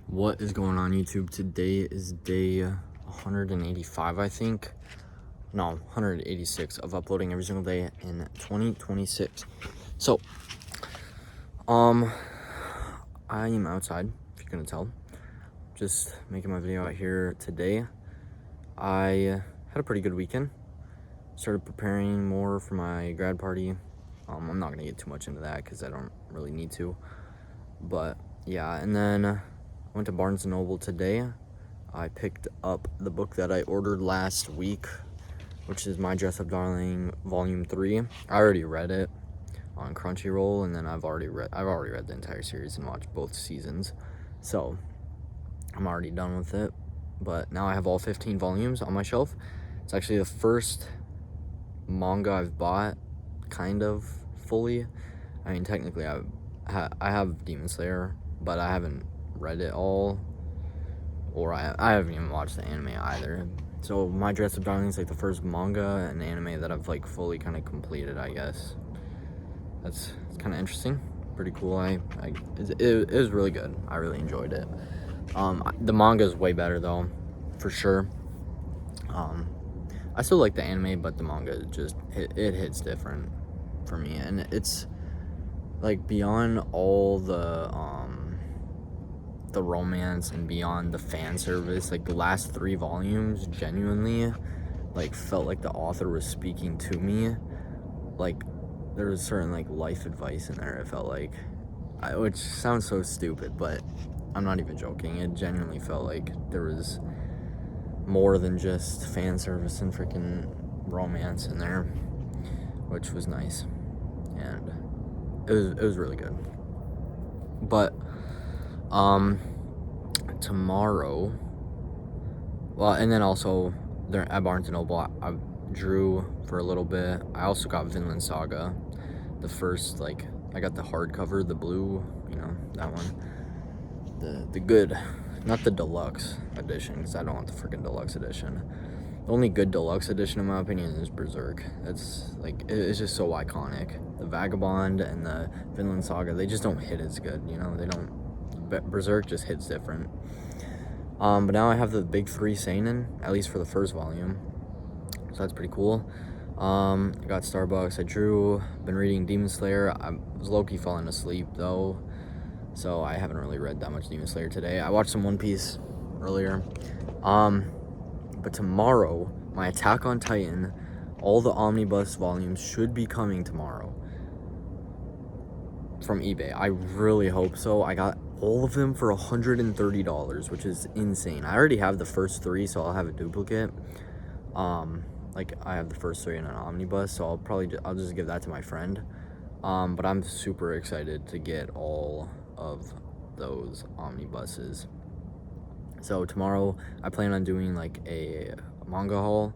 What is going on, YouTube? Today is day 185, I think. No, 186 of uploading every single day in 2026. So, I am outside, if you couldn't tell. Just making my video out here today. I had a pretty good weekend. Started preparing more for my grad party. I'm not gonna get too much into that because I don't really need to. But yeah, and then went to Barnes & Noble today. I picked up the book that I ordered last week, which is My Dress Up Darling Volume 3. I already read it on Crunchyroll, and then I've already read the entire series and watched both seasons. So I'm already done with it. But now I have all 15 volumes on my shelf. It's actually the first manga I've bought kind of fully. I mean, technically I have Demon Slayer, but I haven't read it all, or I haven't even watched the anime either. So My Dress Up Darling is like the first manga and anime that I've like fully kind of completed, I guess. It's kind of interesting, pretty cool. It was really good. I really enjoyed it. The manga is way better though, for sure. I still like the anime, but the manga just it hits different for me, and it's like beyond all the romance and beyond the fan service. Like the last 3 volumes genuinely like felt like the author was speaking to me. Like there was certain like life advice in there, it felt like, which sounds so stupid, but I'm not even joking. It genuinely felt like there was more than just fan service and freaking romance in there, which was nice, and it was really good. But tomorrow, well, and then also there at Barnes & Noble, I drew for a little bit. I also got Vinland Saga, the first, like, I got the hardcover, the blue, that one, the good, not the deluxe edition, because I don't want the freaking deluxe edition. The only good deluxe edition, in my opinion, is Berserk. It's like, it's just so iconic. The Vagabond and the Vinland Saga, they just don't hit as good, they don't. Berserk just hits different. But now I have the big 3 seinen, at least for the first volume, so that's pretty cool. I got Starbucks. I drew. Been reading Demon Slayer. I was low-key falling asleep though, so I haven't really read that much Demon Slayer today. I watched some One Piece earlier. But tomorrow, my Attack on Titan, all the omnibus volumes should be coming tomorrow from eBay. I really hope so. I got all of them for $130, which is insane. I already have the first 3, so I'll have a duplicate. Like I have the first 3 in an omnibus, so I'll just give that to my friend. But I'm super excited to get all of those omnibuses. So tomorrow I plan on doing like a manga haul,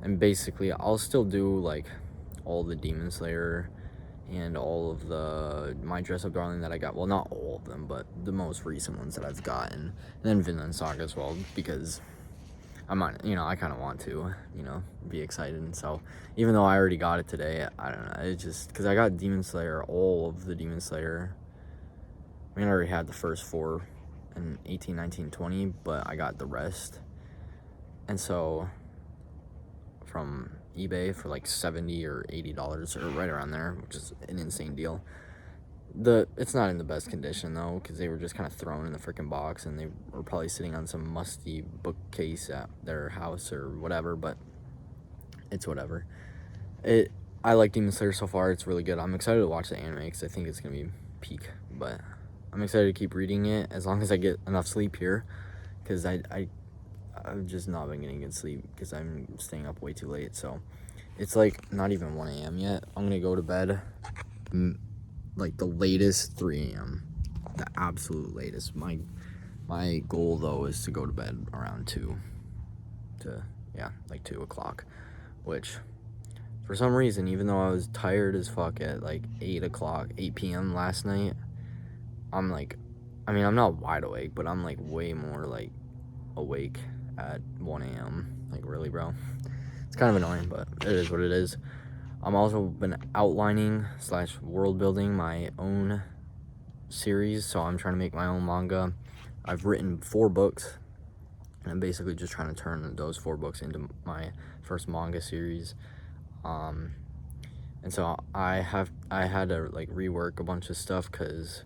and basically I'll still do like all the Demon Slayer and all of the My Dress Up Darling that I got. Well, not all of them, but the most recent ones that I've gotten. And then Vinland Saga as well, because I might, I kind of want to, be excited. And so even though I already got it today, I don't know. It's just because I got Demon Slayer, all of the Demon Slayer. I mean, I already had the first 4 in 18, 19, 20, but I got the rest. And so from eBay for like $70 or $80, or right around there, which is an insane deal. It's not in the best condition though, because they were just kind of thrown in the freaking box, and they were probably sitting on some musty bookcase at their house or whatever. But it's whatever. I like Demon Slayer so far. It's really good. I'm excited to watch the anime because I think it's gonna be peak. But I'm excited to keep reading it as long as I get enough sleep here, because I've just not been getting good sleep because I'm staying up way too late. So it's like not even 1 a.m. yet. I'm gonna go to bed like the latest 3 a.m. The absolute latest. My goal though is to go to bed around 2 o'clock, which for some reason, even though I was tired as fuck at like 8 p.m. last night, I'm not wide awake, but I'm like way more like awake at 1 a.m. Like, really, bro? It's kind of annoying, but it is what it is. I'm also been outlining / world building my own series, so I'm trying to make my own manga. I've written 4 books, and I'm basically just trying to turn those 4 books into my first manga series. And so I had to like rework a bunch of stuff because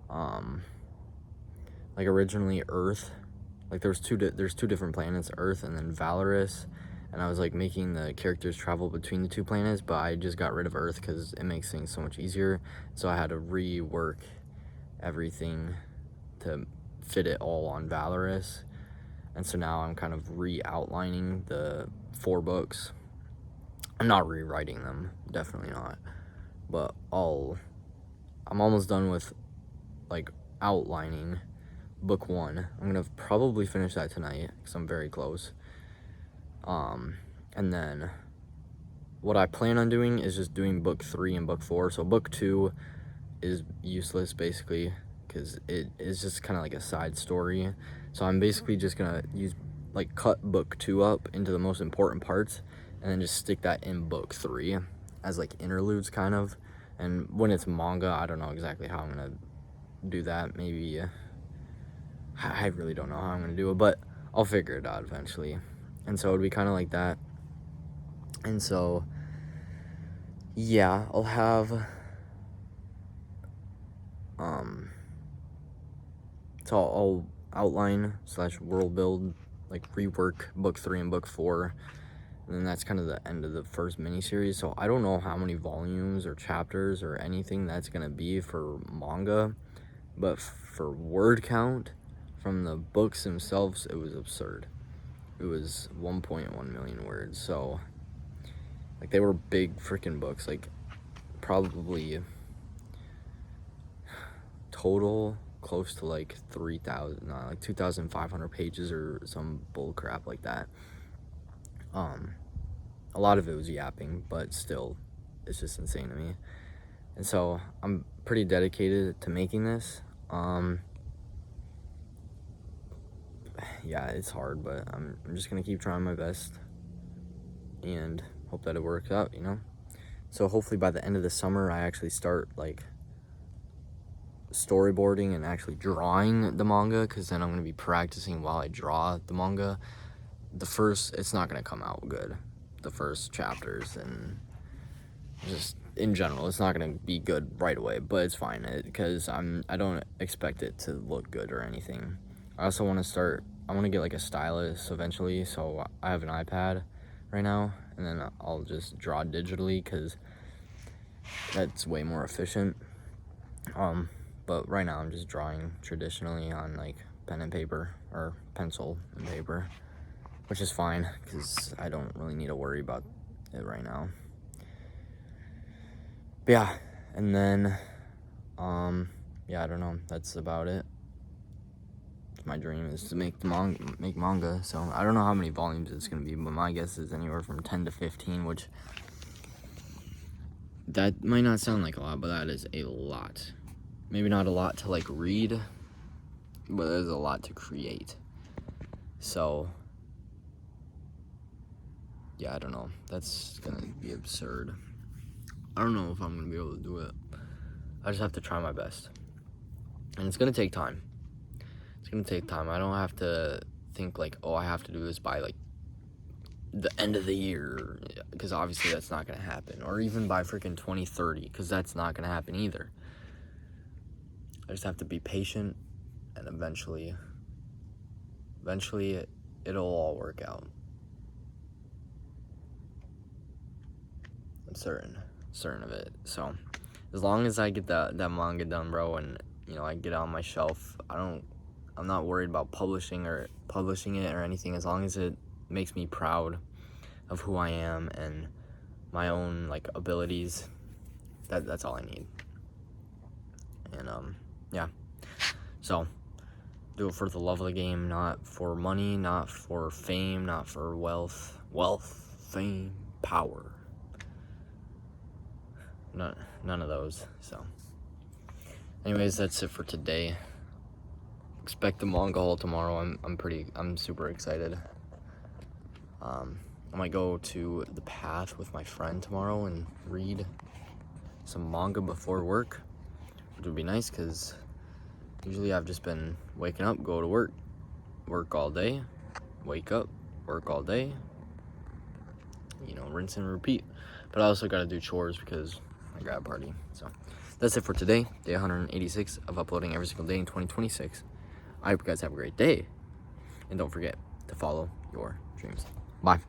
like originally Earth, like there's two different planets, Earth and then Valorous, and I was like making the characters travel between the 2 planets, but I just got rid of Earth because it makes things so much easier. So I had to rework everything to fit it all on Valorous, and so now I'm kind of re-outlining the 4 books. I'm not rewriting them, definitely not, but I'm almost done with like outlining book 1. I'm gonna probably finish that tonight because I'm very close. And then what I plan on doing is just doing book 3 and book 4. So book 2 is useless basically because it is just kind of like a side story. So I'm basically just gonna cut book 2 up into the most important parts and then just stick that in book 3 as like interludes kind of. And when it's manga, I don't know exactly how I'm gonna do that. Maybe I really don't know how I'm gonna do it, but I'll figure it out eventually. And so it'd be kind of like that. And so yeah, I'll have so I'll outline / world build, like rework book 3 and book 4, and then that's kind of the end of the first miniseries. So I don't know how many volumes or chapters or anything that's gonna be for manga, but for word count from the books themselves, it was absurd. It was 1.1 million words. So like they were big freaking books, like probably total close to like 3,000, like 2,500 pages or some bull crap like that. A lot of it was yapping, but still, it's just insane to me. And so I'm pretty dedicated to making this. Yeah, it's hard, but I'm just gonna keep trying my best and hope that it works out, you know? So hopefully by the end of the summer, I actually start like storyboarding and actually drawing the manga, because then I'm going to be practicing while I draw the manga. It's not going to come out good, the first chapters, and just in general, it's not going to be good right away, but it's fine because I don't expect it to look good or anything. I also want to get like a stylus eventually, so I have an iPad right now, and then I'll just draw digitally because that's way more efficient. But right now I'm just drawing traditionally on like pen and paper or pencil and paper, which is fine because I don't really need to worry about it right now. But yeah, and then yeah, I don't know, that's about it. My dream is to make manga, so I don't know how many volumes it's gonna be, but my guess is anywhere from 10 to 15, which that might not sound like a lot, but that is a lot. Maybe not a lot to like read, but there's a lot to create. So yeah, I don't know, that's gonna be absurd. I don't know if I'm gonna be able to do it. I just have to try my best, and it's gonna take time. I don't have to think like, oh, I have to do this by like the end of the year, because obviously that's not gonna happen, or even by freaking 2030, because that's not gonna happen either. I just have to be patient, and eventually it'll all work out. I'm certain of it. So as long as I get that manga done, bro, and you know I get it on my shelf, I'm not worried about publishing it or anything. As long as it makes me proud of who I am and my own like abilities, that's all I need. And yeah, so do it for the love of the game, not for money, not for fame, not for wealth, fame, power, none of those. So anyways, that's it for today. Expect the manga haul tomorrow. I'm super excited. I might go to the Path with my friend tomorrow and read some manga before work, which would be nice because Usually I've just been waking up, go to work all day, wake up, work all day, you know, rinse and repeat. But I also got to do chores because I got a party. So that's it for today, day 186 of uploading every single day in 2026. I hope you guys have a great day, and don't forget to follow your dreams. Bye.